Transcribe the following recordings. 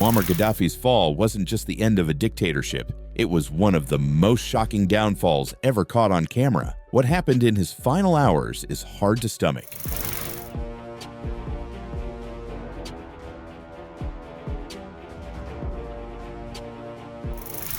Muammar Gaddafi's fall wasn't just the end of a dictatorship, it was one of the most shocking downfalls ever caught on camera. What happened in his final hours is hard to stomach.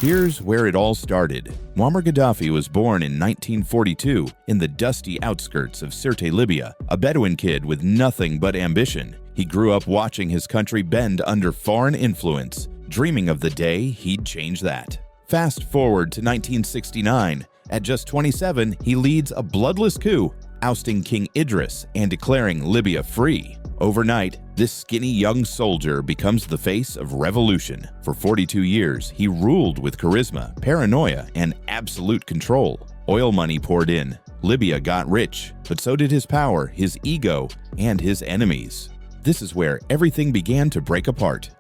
Here's where it all started. Muammar Gaddafi was born in 1942 in the dusty outskirts of Sirte, Libya, a Bedouin kid with nothing but ambition. He grew up watching his country bend under foreign influence, dreaming of the day he'd change that. Fast forward to 1969. At just 27, he leads a bloodless coup, ousting King Idris and declaring Libya free. Overnight, this skinny young soldier becomes the face of revolution. For 42 years, he ruled with charisma, paranoia, and absolute control. Oil money poured in. Libya got rich, but so did his power, his ego, and his enemies. This is where everything began to break apart.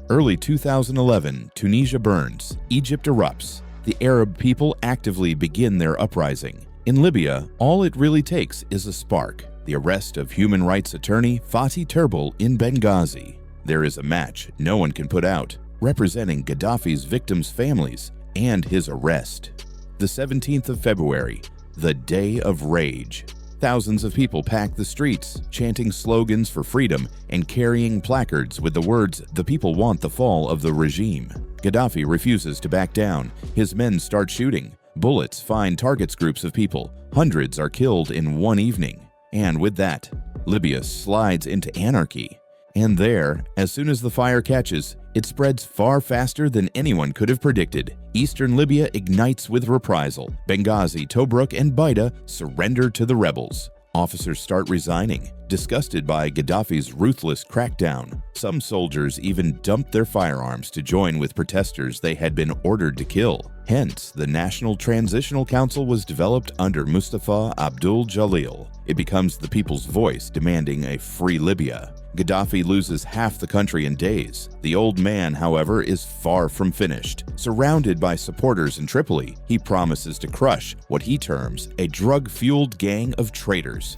Early 2011, Tunisia burns, Egypt erupts. The Arab people actively begin their uprising. In Libya, all it really takes is a spark. The arrest of human rights attorney Fatih Turbel in Benghazi. There is a match no one can put out, representing Gaddafi's victims' families and his arrest. The 17th of February, the day of rage. Thousands of people pack the streets, chanting slogans for freedom and carrying placards with the words, "The people want the fall of the regime." Gaddafi refuses to back down. His men start shooting. Bullets find targets groups of people. Hundreds are killed in one evening. And with that, Libya slides into anarchy. And there, as soon as the fire catches, it spreads far faster than anyone could have predicted. Eastern Libya ignites with reprisal. Benghazi, Tobruk, and Baida surrender to the rebels. Officers start resigning, disgusted by Gaddafi's ruthless crackdown. Some soldiers even dumped their firearms to join with protesters they had been ordered to kill. Hence, the National Transitional Council was developed under Mustafa Abdul Jalil. It becomes the people's voice demanding a free Libya. Gaddafi loses half the country in days. The old man, however, is far from finished. Surrounded by supporters in Tripoli, he promises to crush what he terms a drug-fueled gang of traitors.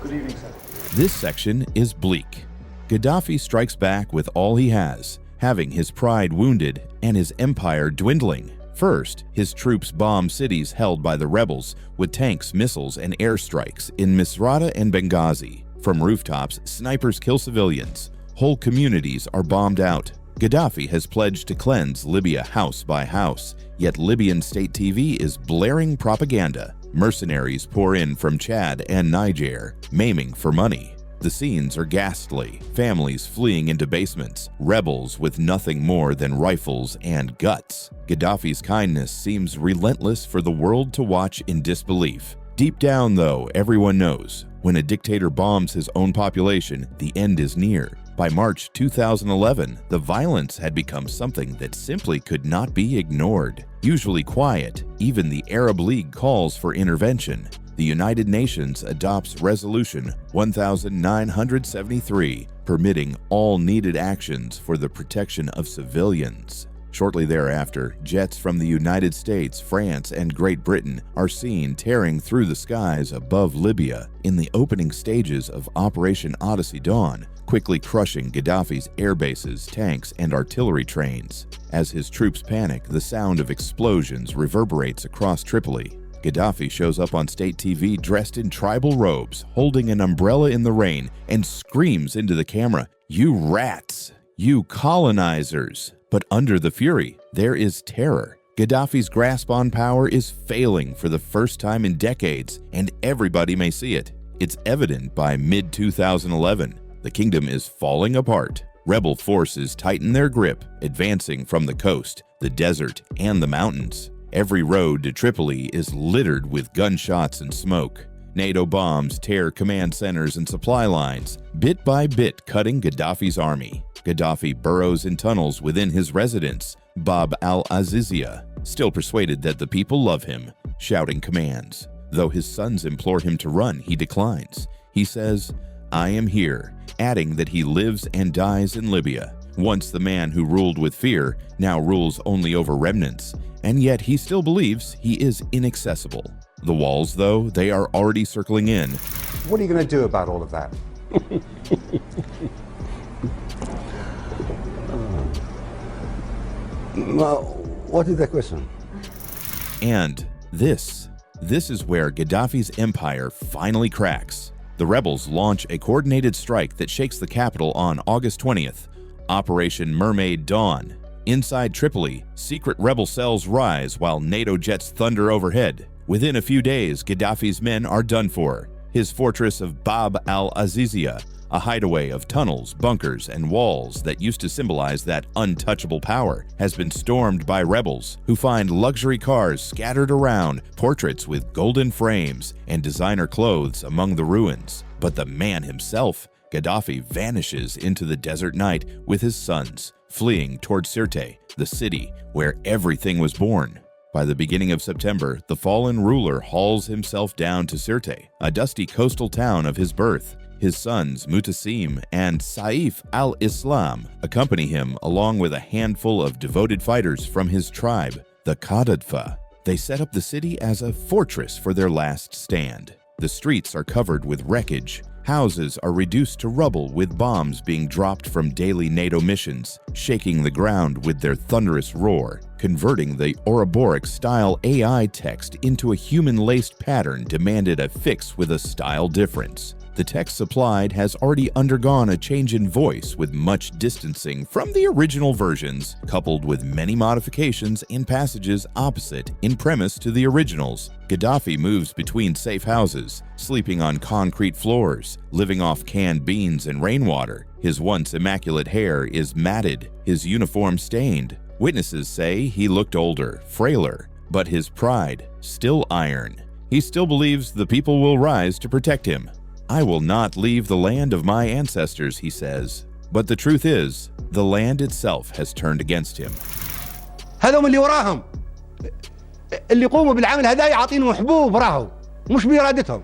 Good evening, sir. This section is bleak. Gaddafi strikes back with all he has, having his pride wounded and his empire dwindling. First, his troops bomb cities held by the rebels with tanks, missiles, and airstrikes in Misrata and Benghazi. From rooftops, snipers kill civilians. Whole communities are bombed out. Gaddafi has pledged to cleanse Libya house by house, yet Libyan state TV is blaring propaganda. Mercenaries pour in from Chad and Niger, maiming for money. The scenes are ghastly, families fleeing into basements, rebels with nothing more than rifles and guts. Gaddafi's kindness seems relentless for the world to watch in disbelief. Deep down, though, everyone knows, when a dictator bombs his own population, the end is near. By March 2011, the violence had become something that simply could not be ignored. Usually quiet, even the Arab League calls for intervention. The United Nations adopts Resolution 1973, permitting all needed actions for the protection of civilians. Shortly thereafter, jets from the United States, France, and Great Britain are seen tearing through the skies above Libya in the opening stages of Operation Odyssey Dawn, quickly crushing Gaddafi's air bases, tanks, and artillery trains. As his troops panic, the sound of explosions reverberates across Tripoli. Gaddafi shows up on state TV dressed in tribal robes, holding an umbrella in the rain, and screams into the camera, "You rats! You colonizers!" But under the fury, there is terror. Gaddafi's grasp on power is failing for the first time in decades, and everybody may see it. It's evident by mid-2011. The kingdom is falling apart. Rebel forces tighten their grip, advancing from the coast, the desert, and the mountains. Every road to Tripoli is littered with gunshots and smoke. NATO bombs tear command centers and supply lines, bit by bit cutting Gaddafi's army. Gaddafi burrows in tunnels within his residence, Bab al-Azizia, still persuaded that the people love him, shouting commands. Though his sons implore him to run, he declines. He says, "I am here," adding that he lives and dies in Libya. Once the man who ruled with fear now rules only over remnants, and yet he still believes he is inaccessible. The walls, though, they are already circling in. What are you going to do about all of that? What is the question? And this is where Gaddafi's empire finally cracks. The rebels launch a coordinated strike that shakes the capital on August 20th, Operation Mermaid Dawn. Inside Tripoli, secret rebel cells rise while NATO jets thunder overhead. Within a few days, Gaddafi's men are done for. His fortress of Bab al-Azizia, a hideaway of tunnels, bunkers, and walls that used to symbolize that untouchable power, has been stormed by rebels who find luxury cars scattered around, portraits with golden frames, and designer clothes among the ruins. But the man himself, Gaddafi, vanishes into the desert night with his sons, fleeing toward Sirte, the city where everything was born. By the beginning of September, the fallen ruler hauls himself down to Sirte, a dusty coastal town of his birth. His sons, Mutassim and Saif al-Islam, accompany him along with a handful of devoted fighters from his tribe, the Qadadfa. They set up the city as a fortress for their last stand. The streets are covered with wreckage. Houses are reduced to rubble with bombs being dropped from daily NATO missions, shaking the ground with their thunderous roar, converting the Ouroboros-style AI text into a human-laced pattern demanded a fix with a style difference. The text supplied has already undergone a change in voice with much distancing from the original versions, coupled with many modifications and passages opposite in premise to the originals. Gaddafi moves between safe houses, sleeping on concrete floors, living off canned beans and rainwater. His once immaculate hair is matted, his uniform stained. Witnesses say he looked older, frailer, but his pride still iron. He still believes the people will rise to protect him. I will not leave the land of my ancestors, he says. But the truth is, the land itself has turned against him. هذول اللي وراهم اللي يقوموا بالعمل هذا يعطينهم حبوب وراهم مش بإرادتهم.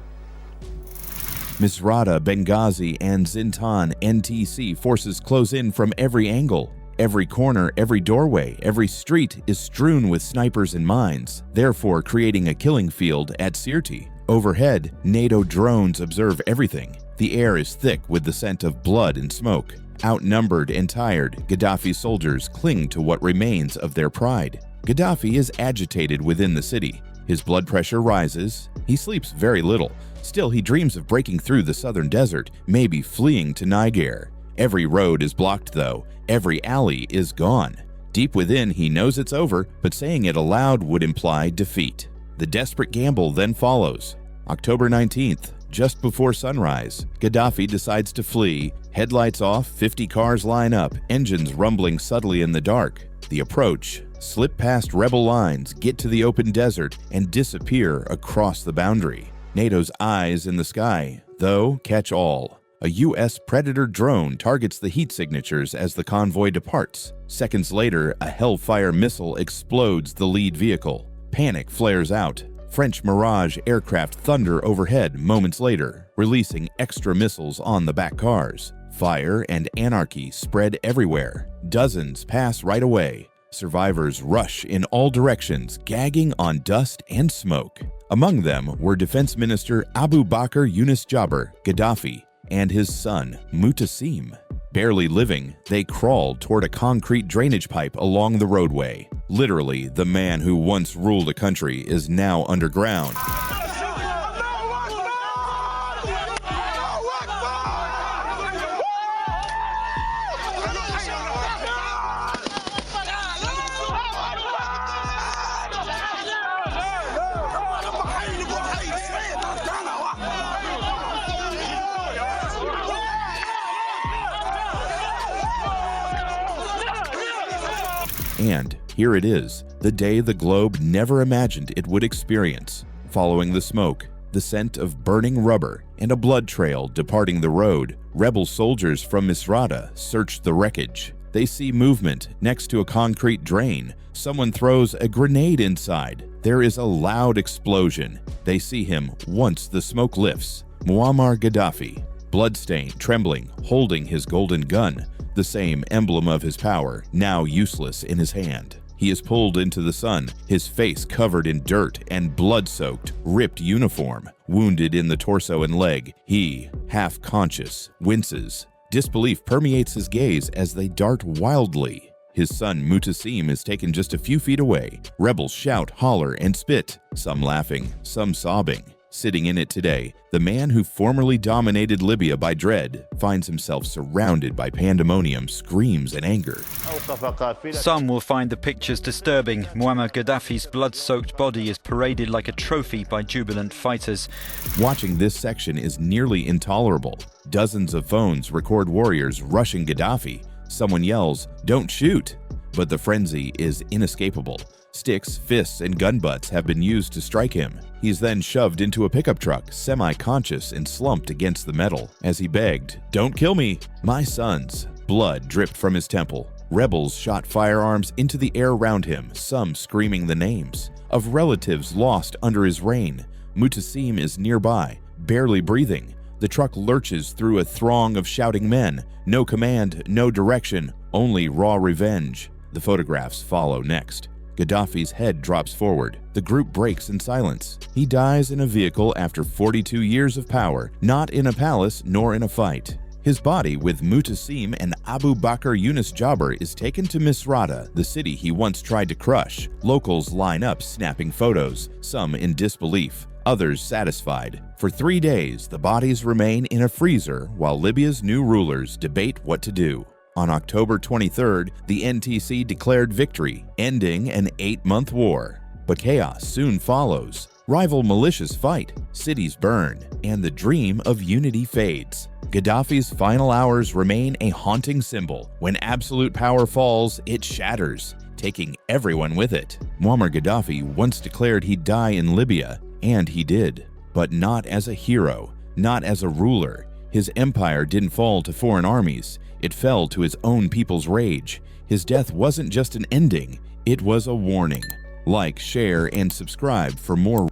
Misrata, Benghazi, and Zintan NTC forces close in from every angle. Every corner, every doorway, every street is strewn with snipers and mines, therefore creating a killing field at Sirte. Overhead, NATO drones observe everything. The air is thick with the scent of blood and smoke. Outnumbered and tired, Gaddafi's soldiers cling to what remains of their pride. Gaddafi is agitated within the city. His blood pressure rises. He sleeps very little. Still, he dreams of breaking through the southern desert, maybe fleeing to Niger. Every road is blocked, though. Every alley is gone. Deep within, he knows it's over, but saying it aloud would imply defeat. The desperate gamble then follows. October 19th, just before sunrise, Gaddafi decides to flee. Headlights off, 50 cars line up, engines rumbling subtly in the dark. The approach: slip past rebel lines, get to the open desert, and disappear across the boundary. NATO's eyes in the sky, though, catch all. A U.S. Predator drone targets the heat signatures as the convoy departs. Seconds later, a Hellfire missile explodes the lead vehicle. Panic flares out. French Mirage aircraft thunder overhead moments later, releasing extra missiles on the back cars. Fire and anarchy spread everywhere. Dozens pass right away. Survivors rush in all directions, gagging on dust and smoke. Among them were Defense Minister Abu Bakr Yunus Jabr Gaddafi and his son Mutassim. Barely living, they crawled toward a concrete drainage pipe along the roadway. Literally, the man who once ruled a country is now underground. And here it is, the day the globe never imagined it would experience. Following the smoke, the scent of burning rubber, and a blood trail departing the road, rebel soldiers from Misrata search the wreckage. They see movement next to a concrete drain. Someone throws a grenade inside. There is a loud explosion. They see him once the smoke lifts. Muammar Gaddafi, bloodstained, trembling, holding his golden gun, the same emblem of his power, now useless in his hand. He is pulled into the sun, his face covered in dirt and blood-soaked, ripped uniform. Wounded in the torso and leg, he, half-conscious, winces. Disbelief permeates his gaze as they dart wildly. His son Mutassim is taken just a few feet away. Rebels shout, holler, and spit, some laughing, some sobbing. Sitting in it today, the man who formerly dominated Libya by dread finds himself surrounded by pandemonium, screams, and anger. Some will find the pictures disturbing. Muammar Gaddafi's blood-soaked body is paraded like a trophy by jubilant fighters. Watching this section is nearly intolerable. Dozens of phones record warriors rushing Gaddafi. Someone yells, "Don't shoot!" But the frenzy is inescapable. Sticks, fists, and gun butts have been used to strike him. He's then shoved into a pickup truck, semi-conscious and slumped against the metal, as he begged, "Don't kill me, my sons." Blood dripped from his temple. Rebels shot firearms into the air around him, some screaming the names of relatives lost under his reign. Mutassim is nearby, barely breathing. The truck lurches through a throng of shouting men. No command, no direction, only raw revenge. The photographs follow next. Gaddafi's head drops forward. The group breaks in silence. He dies in a vehicle after 42 years of power, not in a palace nor in a fight. His body, with Mutassim and Abu Bakr Yunus Jabr, is taken to Misrata, the city he once tried to crush. Locals line up snapping photos, some in disbelief, others satisfied. For 3 days, the bodies remain in a freezer while Libya's new rulers debate what to do. On October 23rd, the NTC declared victory, ending an 8-month war. But chaos soon follows. Rival militias fight, cities burn, and the dream of unity fades. Gaddafi's final hours remain a haunting symbol. When absolute power falls, it shatters, taking everyone with it. Muammar Gaddafi once declared he'd die in Libya, and he did. But not as a hero, not as a ruler. His empire didn't fall to foreign armies. It fell to his own people's rage. His death wasn't just an ending, it was a warning. Like, share, and subscribe for more.